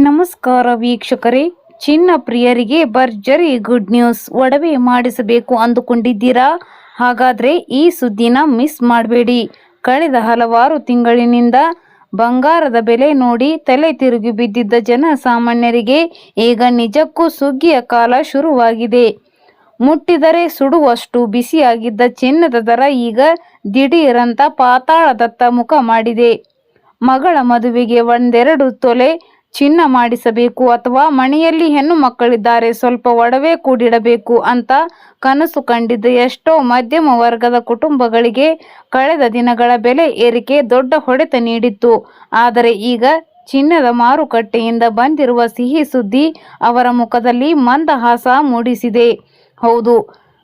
ನಮಸ್ಕಾರ ವೀಕ್ಷಕರೇ, ಚಿನ್ನ ಪ್ರಿಯರಿಗೆ ಭರ್ಜರಿ ಗುಡ್ ನ್ಯೂಸ್. ಒಡವೆ ಮಾಡಿಸಬೇಕು ಅಂದುಕೊಂಡಿದ್ದೀರಾ? ಹಾಗಾದ್ರೆ ಈ ಸುದ್ದಿನ ಮಿಸ್ ಮಾಡಬೇಡಿ. ಕಳೆದ ಹಲವಾರು ತಿಂಗಳಿನಿಂದ ಬಂಗಾರದ ಬೆಲೆ ನೋಡಿ ತಲೆ ತಿರುಗಿ ಬಿದ್ದಿದ್ದ ಜನ ಸಾಮಾನ್ಯರಿಗೆ ಈಗ ನಿಜಕ್ಕೂ ಸುಗ್ಗಿಯ ಕಾಲ ಶುರುವಾಗಿದೆ. ಮುಟ್ಟಿದರೆ ಸುಡುವಷ್ಟು ಬಿಸಿಯಾಗಿದ್ದ ಚಿನ್ನದ ದರ ಈಗ ದಿಢೀರಂತ ಪಾತಾಳದತ್ತ ಮುಖ ಮಾಡಿದೆ. ಮಗಳ ಮದುವೆಗೆ ಒಂದೆರಡು ತೊಲೆ ಚಿನ್ನ ಮಾಡಿಸಬೇಕು ಅಥವಾ ಮನೆಯಲ್ಲಿ ಹೆಣ್ಣು ಮಕ್ಕಳಿದ್ದಾರೆ, ಸ್ವಲ್ಪ ಒಡವೆ ಕೂಡಿಡಬೇಕು ಅಂತ ಕನಸು ಕಂಡಿದ್ದ ಎಷ್ಟೋ ಮಧ್ಯಮ ವರ್ಗದ ಕುಟುಂಬಗಳಿಗೆ ಕಳೆದ ದಿನಗಳ ಬೆಲೆ ಏರಿಕೆ ದೊಡ್ಡ ಹೊಡೆತ ನೀಡಿತ್ತು. ಆದರೆ ಈಗ ಚಿನ್ನದ ಮಾರುಕಟ್ಟೆಯಿಂದ ಬಂದಿರುವ ಸಿಹಿ ಸುದ್ದಿ ಅವರ ಮುಖದಲ್ಲಿ ಮಂದಹಾಸ ಮೂಡಿಸಿದೆ. ಹೌದು,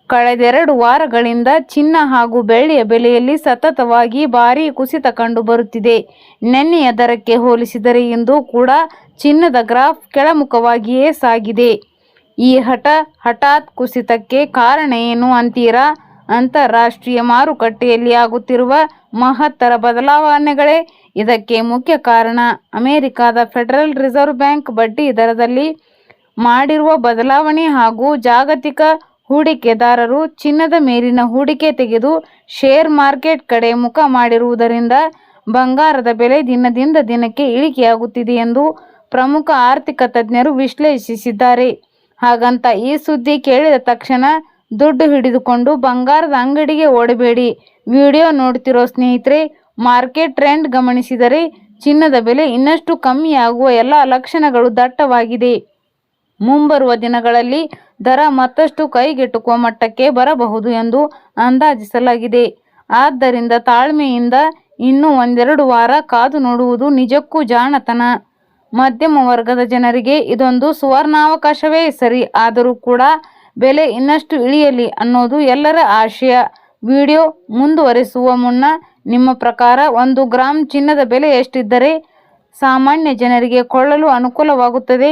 ಕಳೆದೆರಡು ವಾರಗಳಿಂದ ಚಿನ್ನ ಹಾಗೂ ಬೆಳ್ಳಿಯ ಬೆಲೆಯಲ್ಲಿ ಸತತವಾಗಿ ಭಾರೀ ಕುಸಿತ ಕಂಡು ಬರುತ್ತಿದೆ. ನೆನ್ನೆಯ ದರಕ್ಕೆ ಹೋಲಿಸಿದರೆ ಇಂದು ಕೂಡ ಚಿನ್ನದ ಗ್ರಾಫ್ ಕೆಳಮುಖವಾಗಿಯೇ ಸಾಗಿದೆ. ಈ ಹಠಾತ್ ಕುಸಿತಕ್ಕೆ ಕಾರಣ ಏನು ಅಂತೀರಾ? ಅಂತಾರಾಷ್ಟ್ರೀಯ ಮಾರುಕಟ್ಟೆಯಲ್ಲಿ ಆಗುತ್ತಿರುವ ಮಹತ್ತರ ಬದಲಾವಣೆಗಳೇ ಇದಕ್ಕೆ ಮುಖ್ಯ ಕಾರಣ. ಅಮೆರಿಕದ ಫೆಡರಲ್ ರಿಸರ್ವ್ ಬ್ಯಾಂಕ್ ಬಡ್ಡಿ ದರದಲ್ಲಿ ಮಾಡಿರುವ ಬದಲಾವಣೆ ಹಾಗೂ ಜಾಗತಿಕ ಹೂಡಿಕೆದಾರರು ಚಿನ್ನದ ಮೇಲಿನ ಹೂಡಿಕೆ ತೆಗೆದು ಶೇರ್ ಮಾರ್ಕೆಟ್ ಕಡೆ ಮುಖ ಮಾಡಿರುವುದರಿಂದ ಬಂಗಾರದ ಬೆಲೆ ದಿನದಿಂದ ದಿನಕ್ಕೆ ಇಳಿಕೆಯಾಗುತ್ತಿದೆ ಎಂದು ಪ್ರಮುಖ ಆರ್ಥಿಕ ತಜ್ಞರು ವಿಶ್ಲೇಷಿಸಿದ್ದಾರೆ. ಹಾಗಂತ ಈ ಸುದ್ದಿ ಕೇಳಿದ ತಕ್ಷಣ ದುಡ್ಡು ಹಿಡಿದುಕೊಂಡು ಬಂಗಾರದ ಅಂಗಡಿಗೆ ಓಡಬೇಡಿ. ವಿಡಿಯೋ ನೋಡ್ತಿರೋ ಸ್ನೇಹಿತರೆ, ಮಾರ್ಕೆಟ್ ಟ್ರೆಂಡ್ ಗಮನಿಸಿದರೆ ಚಿನ್ನದ ಬೆಲೆ ಇನ್ನಷ್ಟು ಕಮ್ಮಿಯಾಗುವ ಎಲ್ಲ ಲಕ್ಷಣಗಳು ದಟ್ಟವಾಗಿದೆ. ಮುಂಬರುವ ದಿನಗಳಲ್ಲಿ ದರ ಮತ್ತಷ್ಟು ಕೈಗೆಟುಕುವ ಮಟ್ಟಕ್ಕೆ ಬರಬಹುದು ಎಂದು ಅಂದಾಜಿಸಲಾಗಿದೆ. ಆದ್ದರಿಂದ ತಾಳ್ಮೆಯಿಂದ ಇನ್ನೂ ಒಂದೆರಡು ವಾರ ಕಾದು ನೋಡುವುದು ನಿಜಕ್ಕೂ ಜಾಣತನ. ಮಧ್ಯಮ ವರ್ಗದ ಜನರಿಗೆ ಇದೊಂದು ಸುವರ್ಣಾವಕಾಶವೇ ಸರಿ. ಆದರೂ ಕೂಡ ಬೆಲೆ ಇನ್ನಷ್ಟು ಇಳಿಯಲಿ ಅನ್ನೋದು ಎಲ್ಲರ ಆಶಯ. ವಿಡಿಯೋ ಮುಂದುವರಿಸುವ ಮುನ್ನ ನಿಮ್ಮ ಪ್ರಕಾರ 1 ಗ್ರಾಂ ಚಿನ್ನದ ಬೆಲೆ ಎಷ್ಟಿದ್ದರೆ ಸಾಮಾನ್ಯ ಜನರಿಗೆ ಕೊಳ್ಳಲು ಅನುಕೂಲವಾಗುತ್ತದೆ?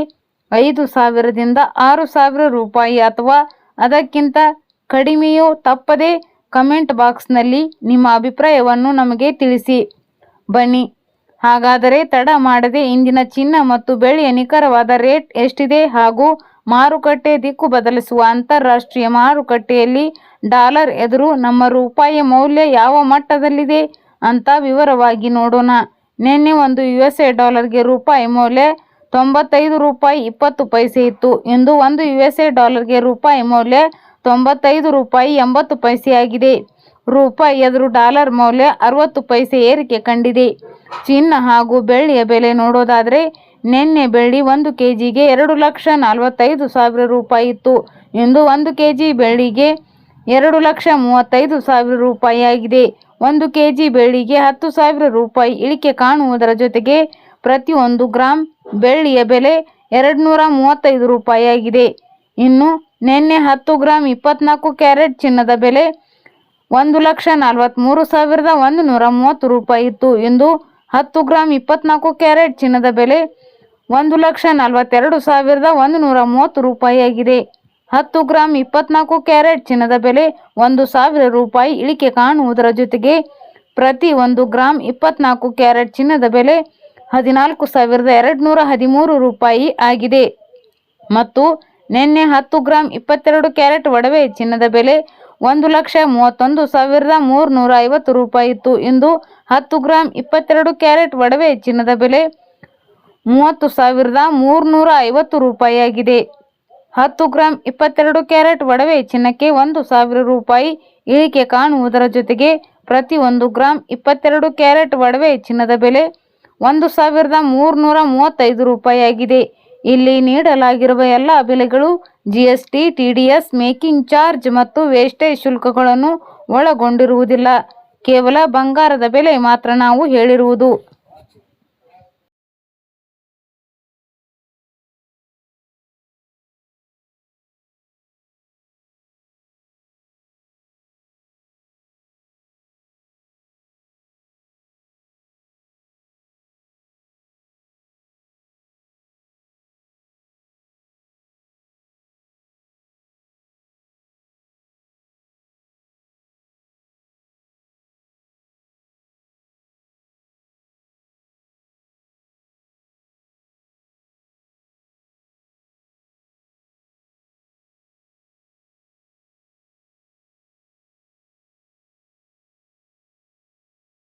5,000ದಿಂದ 6,000 ರೂಪಾಯಿ ಅಥವಾ ಅದಕ್ಕಿಂತ ಕಡಿಮೆಯೋ? ತಪ್ಪದೆ ಕಮೆಂಟ್ ಬಾಕ್ಸ್ನಲ್ಲಿ ನಿಮ್ಮ ಅಭಿಪ್ರಾಯವನ್ನು ನಮಗೆ ತಿಳಿಸಿ. ಬನ್ನಿ ಹಾಗಾದರೆ ತಡ ಮಾಡದೆ ಇಂದಿನ ಚಿನ್ನ ಮತ್ತು ಬೆಳ್ಳಿಯ ನಿಖರವಾದ ರೇಟ್ ಎಷ್ಟಿದೆ ಹಾಗೂ ಮಾರುಕಟ್ಟೆ ದಿಕ್ಕು ಬದಲಿಸುವ ಅಂತಾರಾಷ್ಟ್ರೀಯ ಮಾರುಕಟ್ಟೆಯಲ್ಲಿ ಡಾಲರ್ ಎದುರು ನಮ್ಮ ರೂಪಾಯಿಯ ಮೌಲ್ಯ ಯಾವ ಮಟ್ಟದಲ್ಲಿದೆ ಅಂತ ವಿವರವಾಗಿ ನೋಡೋಣ. ನಿನ್ನೆ ಒಂದು USA ಡಾಲರ್ಗೆ ರೂಪಾಯಿ ಮೌಲ್ಯ 95 ರೂಪಾಯಿ 20 ಪೈಸೆ ಇತ್ತು. ಇಂದು ಒಂದು USA ಡಾಲರ್ಗೆ ರೂಪಾಯಿ ಮೌಲ್ಯ 95 ರೂಪಾಯಿ 80 ಪೈಸೆ ಆಗಿದೆ. ರೂಪಾಯಿ ಎದುರು ಡಾಲರ್ ಮೌಲ್ಯ 60 ಪೈಸೆ ಏರಿಕೆ ಕಂಡಿದೆ. ಚಿನ್ನ ಹಾಗೂ ಬೆಳ್ಳಿಯ ಬೆಲೆ ನೋಡೋದಾದರೆ ನಿನ್ನೆ ಬೆಳ್ಳಿ 1 kgಗೆ 2,45,000 ರೂಪಾಯಿ ಇತ್ತು. ಇಂದು 1 kg ಬೆಳ್ಳಿಗೆ 2,35,000 ರೂಪಾಯಿ ಆಗಿದೆ. 1 kg ಬೆಳ್ಳಿಗೆ 10,000 ರೂಪಾಯಿ ಇಳಿಕೆ ಕಾಣುವುದರ ಜೊತೆಗೆ ಪ್ರತಿ 1 ಗ್ರಾಂ ಬೆಳ್ಳಿಯ ಬೆಲೆ 235 ರೂಪಾಯಿ ಆಗಿದೆ. ಇನ್ನು ನಿನ್ನೆ 10 ಗ್ರಾಂ 24 ಕ್ಯಾರೆಟ್ ಚಿನ್ನದ ಬೆಲೆ 1,43,130 ರೂಪಾಯಿ ಇತ್ತು. ಇಂದು 10 ಗ್ರಾಂ 24 ಕ್ಯಾರೆಟ್ ಚಿನ್ನದ ಬೆಲೆ 1,42,130 ರೂಪಾಯಿ ಆಗಿದೆ. 10 ಗ್ರಾಂ 24 ಕ್ಯಾರೆಟ್ ಚಿನ್ನದ ಬೆಲೆ 1,000 ರೂಪಾಯಿ ಇಳಿಕೆ ಕಾಣುವುದರ ಜೊತೆಗೆ ಪ್ರತಿ 1 ಗ್ರಾಂ 24 ಕ್ಯಾರೆಟ್ ಚಿನ್ನದ ಬೆಲೆ 14,213 ರೂಪಾಯಿ ಆಗಿದೆ. ಮತ್ತು ನಿನ್ನೆ 10 ಗ್ರಾಂ 22 ಕ್ಯಾರೆಟ್ ಒಡವೆ ಚಿನ್ನದ ಬೆಲೆ 1,31,350 ರೂಪಾಯಿ ಇತ್ತು. ಇಂದು 10 ಗ್ರಾಂ 22 ಕ್ಯಾರೆಟ್ ಒಡವೆ ಚಿನ್ನದ ಬೆಲೆ 30,350 ರೂಪಾಯಿ ಆಗಿದೆ. 10 ಗ್ರಾಂ 22 ಕ್ಯಾರೆಟ್ ಒಡವೆ ಚಿನ್ನಕ್ಕೆ 1,000 ರೂಪಾಯಿ ಇಳಿಕೆ ಕಾಣುವುದರ ಜೊತೆಗೆ ಪ್ರತಿ 1 ಗ್ರಾಂ 22 ಕ್ಯಾರೆಟ್ ಒಡವೆ ಚಿನ್ನದ ಬೆಲೆ 1,335 ರೂಪಾಯಿ ಆಗಿದೆ. ಇಲ್ಲಿ ನೀಡಲಾಗಿರುವ ಎಲ್ಲ ಬೆಲೆಗಳು GST, TDS, ಮೇಕಿಂಗ್ ಚಾರ್ಜ್ ಮತ್ತು ವೇಸ್ಟೇಜ್ ಶುಲ್ಕಗಳನ್ನು ಒಳಗೊಂಡಿರುವುದಿಲ್ಲ. ಕೇವಲ ಬಂಗಾರದ ಬೆಲೆ ಮಾತ್ರ ನಾವು ಹೇಳಿರುವುದು.